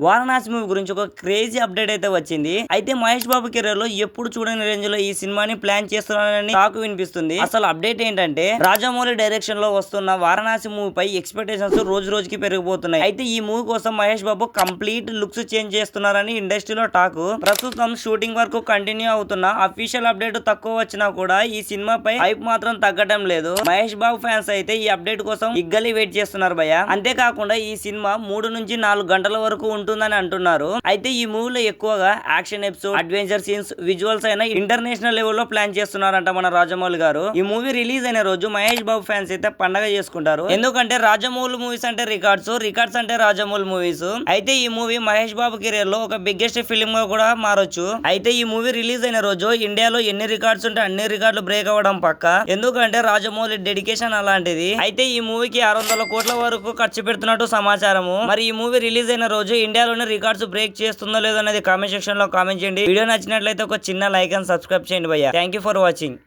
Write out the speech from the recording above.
Varanasi movie గురించి ఒక crazy update అయితే వచ్చింది. అయితే మహేష్ బాబు కెరీర్ లో ఎప్పుడు చూడని రేంజ్ లో ఈ సినిమాని ప్లాన్ చేస్తున్నారని టాక్ వినిపిస్తుంది. అసలు అప్డేట్ ఏంటంటే రాజమౌళి డైరెక్షన్ లో వస్తున్న వారణాసి మూవీ పై ఎక్స్పెక్టేషన్స్ రోజు రోజుకి పెరిగిపోతున్నాయి. అయితే ఈ మూవీ కోసం Mahesh Babu complete looks change చేస్తున్నారని ఇండస్ట్రీలో టాక్. ప్రస్తుతం షూటింగ్ వరకు కంటిన్యూ అవుతున్న అఫీషియల్ అప్డేట్ తక్కువ వచ్చినా కూడా ఈ సినిమాపై హైప్ మాత్రం తగ్గడం లేదు. మహేష్ బాబు ఫ్యాన్స్ అయితే ఈ అప్డేట్ కోసం ఇగ్గలి వెయిట్ చేస్తున్నారు భయ్య. అంతేకాకుండా ఈ సినిమా 3 నుంచి 4 గంటల వరకు ఉంటుందని అంటున్నారు. అయితే ఈ మూవీలో ఎక్కువగా action episode, adventure scenes, visuals అయినా ఇంటర్నేషనల్ లెవెల్ లో ప్లాన్ చేస్తున్నారంట మన రాజమౌళి గారు. ఈ మూవీ రిలీజ్ అయిన రోజు మహేష్ బాబు ఫ్యాన్స్ అయితే పండగ చేసుకుంటారు. ఎందుకంటే రాజమౌళి మూవీస్ అంటే రికార్డ్స్ అంటే రాజమౌళి మూవీస్. అయితే ఈ మూవీ మహేష్ బాబు కెరీర్ లో ఒక బిగ్గెస్ట్ ఫిల్మ్ గా కూడా మారొచ్చు. అయితే ఈ మూవీ రిలీజ్ అయిన రోజు ఇండియాలో ఎన్ని రికార్డ్స్ ఉంటే అన్ని రికార్డులు బ్రేక్ అవ్వడం పక్క. ఎందుకంటే రాజమౌళి డెడికేషన్ అలాంటిది. అయితే ఈ మూవీకి 600 కోట్ల వరకు ఖర్చు పెడుతున్నట్టు సమాచారము. మరి ఈ మూవీ రిలీజ్ అయిన రోజు ఇండియాలోనే రికార్డ్స్ బ్రేక్ చేస్తుందో లేదో అనేది కామెంట్ సెక్షన్ లో కామెంట్ చేయండి. వీడియో నచ్చినట్లయితే ఒక చిన్న లైక్ అండ్ సబ్స్క్రైబ్ చేయండి భయ్యా. Thank you for watching.